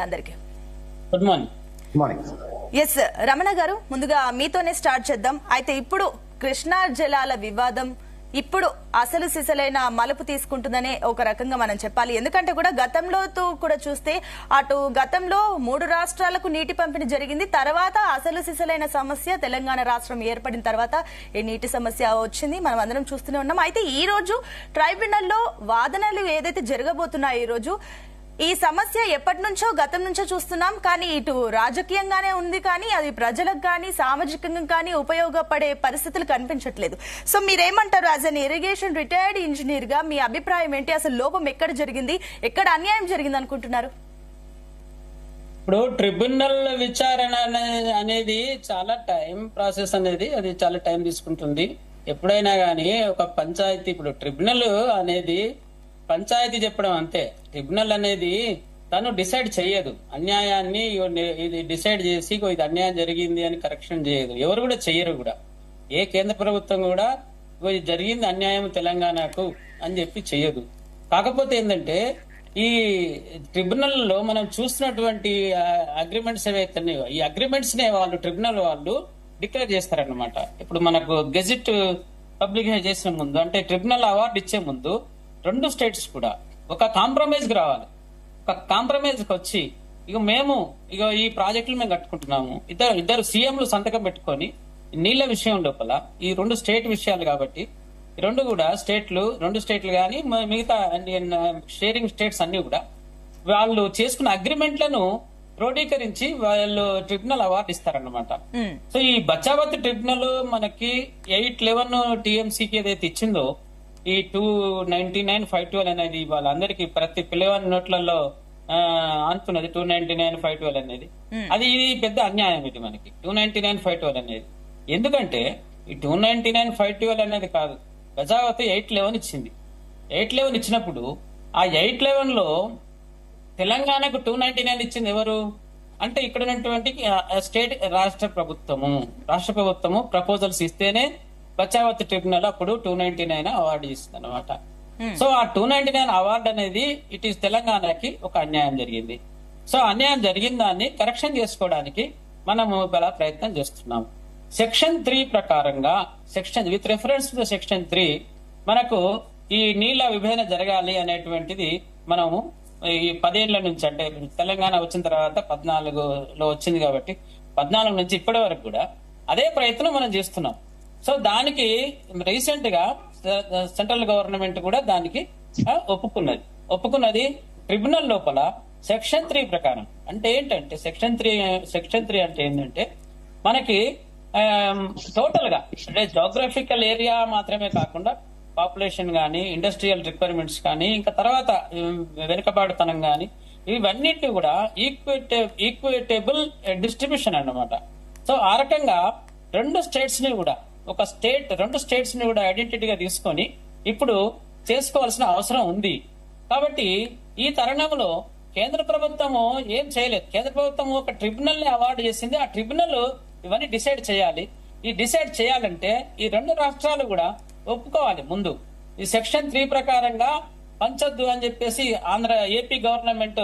అందరికి good morning. Yes Ramana గారు, ముందుగా మీతోనే స్టార్ట్ చేద్దాం. అయితే ఇప్పుడు కృష్ణా జలాల వివాదం ఇప్పుడు అసలు సిసలైన మలుపు తీసుకుంటుందనే ఒక రకంగా మనం చెప్పాలి. ఎందుకంటే కూడా గతంలో కూడా చూస్తే అటు గతంలో 3 రాష్ట్రాలకు నీటి పంపిణీ జరిగింది. తర్వాత అసలు సిసలైన సమస్య తెలంగాణ రాష్ట్రం ఏర్పడిన తర్వాత ఈ నీటి సమస్య వచ్చింది, మనం అందరం చూస్తూనే ఉన్నాం. అయితే ఈ రోజు ట్రైబ్యునల్లో వాదనలు ఏదైతే జరగబోతున్నాయో ఈ రోజు ఈ సమస్య ఎప్పటి నుంచో గతం నుంచో చూస్తున్నాం. కానీ ఇటు రాజకీయంగానే ఉంది, కానీ అది ప్రజలకు కానీ సామాజికంగా కానీ ఉపయోగపడే పరిస్థితులు కనిపించట్లేదు. సో మీరేమంటారు? As an irrigation retired engineer గా మీ అభిప్రాయం ఏంటి? అసలు లోపం ఎక్కడ జరిగింది, ఎక్కడ అన్యాయం జరిగింది అనుకుంటున్నారు? ఇప్పుడు ట్రిబ్యునల్ విచారణ అనేది చాలా టైం ప్రాసెస్ అనేది, అది చాలా టైం తీసుకుంటుంది. ఎప్పుడైనా గానీ ఒక పంచాయతీ, ఇప్పుడు ట్రిబ్యునల్ అనేది పంచాయతీ చెప్పడం అంతే. ట్రిబ్యునల్ అనేది తను డిసైడ్ చేయదు, అన్యాయాన్ని ఇది డిసైడ్ చేసి ఇది అన్యాయం జరిగింది అని కరెక్షన్ చేయదు, ఎవరు కూడా చెయ్యరు కూడా. ఏ కేంద్ర ప్రభుత్వం కూడా ఇది జరిగింది అన్యాయం తెలంగాణకు అని చెప్పి చెయ్యదు. కాకపోతే ఏంటంటే ఈ ట్రిబ్యునల్ లో మనం చూస్తున్నటువంటి అగ్రిమెంట్స్ ఏవైతే ఉన్నాయో ఈ అగ్రిమెంట్స్ నే వాళ్ళు ట్రిబ్యునల్ వాళ్ళు డిక్లేర్ చేస్తారనమాట. ఇప్పుడు మనకు గెజిట్ పబ్లిక్ చేసిన ముందు, అంటే ట్రిబ్యునల్ అవార్డు ఇచ్చే ముందు 2 స్టేట్స్ కూడా ఒక కాంప్రమైజ్ కి రావాలి. ఒక కాంప్రమైజ్ కి వచ్చి ఇక ఈ ప్రాజెక్టులు మేము కట్టుకుంటున్నాము, ఇద్దరు సీఎంలు సంతకం పెట్టుకొని నీళ్ల విషయం లోపల ఈ 2 స్టేట్ విషయాలు కాబట్టి ఈ 2 స్టేట్లు కానీ మిగతా షేరింగ్ స్టేట్స్ అన్ని కూడా వాళ్ళు చేసుకున్న అగ్రిమెంట్లను క్రోడీకరించి వాళ్ళు ట్రిబ్యునల్ అవార్డు ఇస్తారన్నమాట. సో ఈ బచావత్ ట్రిబ్యునల్ మనకి 811 టీఎంసీకి ఏదైతే ఇచ్చిందో ఈ 299/512 అనేది వాళ్ళందరికీ ప్రతి పిల్లవాని నోట్లలో అనుకున్నది 299/512 అనేది. అది ఇది పెద్ద అన్యాయం. ఇది మనకి 299/512 అనేది ఎందుకంటే ఈ 299/512 అనేది కాదు, గజావతి 811 ఇచ్చింది. 811 ఇచ్చినప్పుడు ఆ 811 లో తెలంగాణకు 299 ఇచ్చింది ఎవరు అంటే ఇక్కడ ఉన్నటువంటి స్టేట్ రాష్ట్ర ప్రభుత్వము ప్రపోజల్స్ ఇస్తేనే బచావత్ ట్రిబ్యునల్ అప్పుడు 299 అవార్డు ఇస్తుంది అనమాట. సో ఆ 299 అవార్డు అనేది ఇట్ ఈస్ తెలంగాణకి ఒక అన్యాయం జరిగింది. సో అన్యాయం జరిగిన దాన్ని కరెక్షన్ చేసుకోవడానికి మనము బల ప్రయత్నం చేస్తున్నాం. సెక్షన్ 3 ప్రకారంగా విత్ రిఫరెన్స్ టు సెక్షన్ 3 మనకు ఈ నీళ్ల విభజన జరగాలి అనేటువంటిది మనము ఈ 10 ఏళ్ల నుంచి, అంటే తెలంగాణ వచ్చిన తర్వాత 14లో వచ్చింది కాబట్టి 14 నుంచి ఇప్పటి వరకు కూడా అదే ప్రయత్నం మనం చేస్తున్నాం. సో దానికి రీసెంట్ గా సెంట్రల్ గవర్నమెంట్ కూడా దానికి ఒప్పుకున్నది ట్రిబ్యునల్ లోపల సెక్షన్ 3 ప్రకారం. అంటే ఏంటంటే సెక్షన్ 3 అంటే ఏంటంటే మనకి టోటల్ గా అంటే జోగ్రఫికల్ ఏరియా మాత్రమే కాకుండా పాపులేషన్ గానీ, ఇండస్ట్రియల్ రిక్వైర్మెంట్స్ కానీ, ఇంకా తర్వాత వెనుకబాటుతనం గానీ, ఇవన్నిటిని కూడా ఈక్విటబుల్ డిస్ట్రిబ్యూషన్ అన్నమాట. సో ఆ రకంగా 2 స్టేట్స్ ని కూడా ఐడెంటిటీగా తీసుకొని ఇప్పుడు చేసుకోవాల్సిన అవసరం ఉంది. కాబట్టి ఈ తరుణంలో కేంద్ర ప్రభుత్వము ఏం చేయలేదు. కేంద్ర ప్రభుత్వం ఒక ట్రిబ్యునల్ ని అవార్డు చేసింది. ఆ ట్రిబ్యునల్ ఇవన్నీ డిసైడ్ చేయాలి. ఈ డిసైడ్ చేయాలంటే ఈ 2 రాష్ట్రాలు కూడా ఒప్పుకోవాలి. ముందు ఈ సెక్షన్ 3 ప్రకారంగా పంచొద్దు అని చెప్పేసి ఏపీ గవర్నమెంట్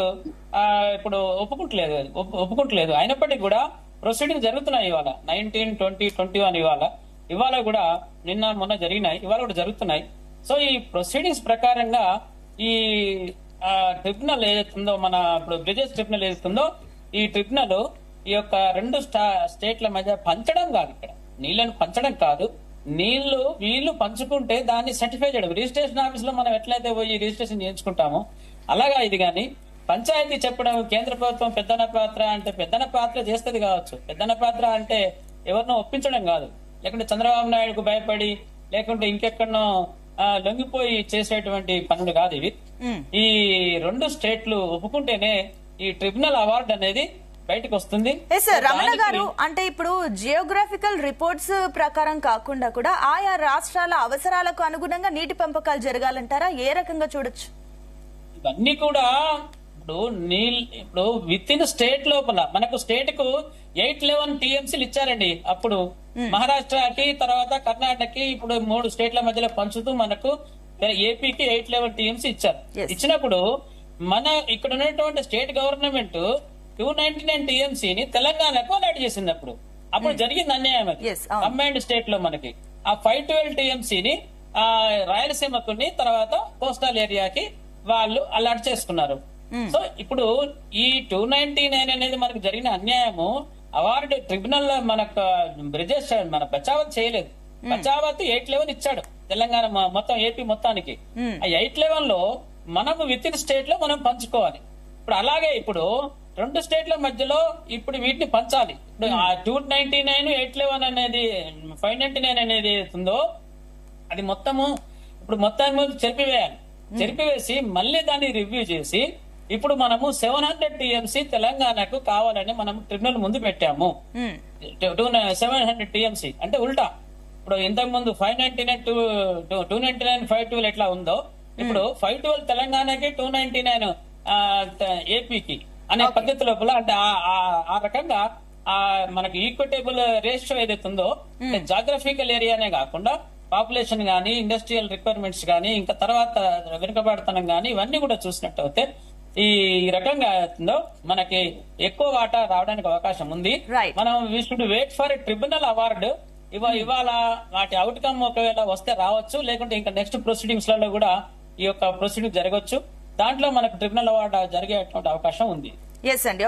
ఇప్పుడు ఒప్పుకుంటలేదు. అయినప్పటికీ కూడా ప్రొసీడింగ్ జరుగుతున్నాయి. ఇవాళ 19, 20, 21 ఇవాళ కూడా నిన్న మొన్న జరిగినాయి, ఇవాళ కూడా జరుగుతున్నాయి. సో ఈ ప్రొసీడింగ్స్ ప్రకారంగా ఈ ట్రిబ్యునల్ ఏదైతుందో, మన ఇప్పుడు బ్రిజెస్ ట్రిబ్యునల్ ఏదైతుందో, ఈ ట్రిబ్యునల్ ఈ యొక్క 2 స్టేట్ల మధ్య పంచడం కాదు, ఇక్కడ నీళ్లను పంచడం కాదు, వీళ్ళు పంచుకుంటే దాన్ని సర్టిఫై చేయడం. రిజిస్ట్రేషన్ ఆఫీస్ లో మనం ఎట్లయితే పోయి రిజిస్ట్రేషన్ చేయించుకుంటామో అలాగా ఇది. కానీ పంచాయతీ చెప్పడం కేంద్ర ప్రభుత్వం పెద్దన పాత్ర చేస్తుంది కావచ్చు. పెద్దన పాత్ర అంటే ఎవరినో ఒప్పించడం కాదు, లేకుంటే చంద్రబాబు నాయుడుకు భయపడి లేకుంటే ఇంకెక్కడనో లొంగిపోయి చేసేటువంటి పనులు కాదు ఇవి. ఈ 2 స్టేట్లు ఒప్పుకుంటేనే ఈ ట్రిబ్యునల్ అవార్డు అనేది బయటకు వస్తుంది. రమణ గారు, అంటే ఇప్పుడు జియోగ్రాఫికల్ రిపోర్ట్స్ ప్రకారం కాకుండా కూడా ఆయా రాష్ట్రాల అవసరాలకు అనుగుణంగా నీటి పంపకాలు జరగాలంటారా? ఏ రకంగా చూడొచ్చు? ఇవన్నీ కూడా ఇప్పుడు విత్ ఇన్ స్టేట్ లోపల మనకు స్టేట్ కు 811 టీఎంసీలు ఇచ్చారండి. అప్పుడు మహారాష్ట్రకి, తర్వాత కర్ణాటకకి, ఇప్పుడు 3 స్టేట్ల మధ్యలో పంచుతూ మనకు ఏపీకి 811 టీఎంసీ ఇచ్చారు. ఇచ్చినప్పుడు మన ఇక్కడ ఉన్నటువంటి స్టేట్ గవర్నమెంట్ 299 టీఎంసీని తెలంగాణకు అలాట్ చేసింది. అప్పుడు జరిగింది అన్యాయం. అది Yes, అవును. కంబైన్డ్ స్టేట్ లో మనకి ఆ 512 టీఎంసీని రాయలసీమకుని తర్వాత కోస్టల్ ఏరియాకి వాళ్ళు అలాట్ చేసుకున్నారు. సో ఇప్పుడు ఈ 299 అనేది మనకు జరిగిన అన్యాయము అవార్డు ట్రిబ్యునల్ మనకు బ్రిజేష్ మన బచావత్ చేయలేదు. బచావత్ 811 ఇచ్చాడు తెలంగాణ మొత్తం ఏపీ మొత్తానికి. ఆ 811 లో మనము విత్ ఇన్ స్టేట్ లో మనం పంచుకోవాలి. ఇప్పుడు అలాగే ఇప్పుడు 2 స్టేట్ల మధ్యలో ఇప్పుడు వీటిని పంచాలి. ఇప్పుడు ఆ 299 811 అనేది 599 అనేది ఉందో అది మొత్తము ఇప్పుడు మొత్తం చెరిపివేయాలి. చెరిపివేసి మళ్ళీ దాన్ని రివ్యూ చేసి ఇప్పుడు మనము 700 టీఎంసీ తెలంగాణకు కావాలని మనం ట్రిబ్యునల్ ముందు పెట్టాము. 700 టీఎంసీ అంటే ఉల్టా. ఇప్పుడు ఇంతకు ముందు 599 299 512 ఎట్లా ఉందో ఇప్పుడు 512 తెలంగాణకి 299 ఏపీకి అనే పద్ధతి లోపల అంటే ఆ రకంగా మనకి ఈక్విటబుల్ రేషియో ఏదైతే ఉందో జాగ్రఫికల్ ఏరియానే కాకుండా పాపులేషన్ గానీ ఇండస్ట్రియల్ రిక్వైర్మెంట్స్ గానీ ఇంకా తర్వాత వెనుకబడతనం గానీ ఇవన్నీ కూడా చూసినట్టయితే ఈ రకంగా అవుతుందో మనకి ఎక్కువ వాటా రావడానికి అవకాశం ఉంది. Right. మనం we should wait for tribunal award. ఇవాళ వాటి అవుట్కమ్ ఒకవేళ వస్తే రావచ్చు, లేకుంటే ఇంకా నెక్స్ట్ ప్రొసీడింగ్స్ లలో కూడా ఈ యొక్క ప్రొసీడింగ్ జరగవచ్చు. దాంట్లో మనకు ట్రిబ్యునల్ అవార్డు జరిగేటువంటి అవకాశం ఉంది. ఎస్ అండి.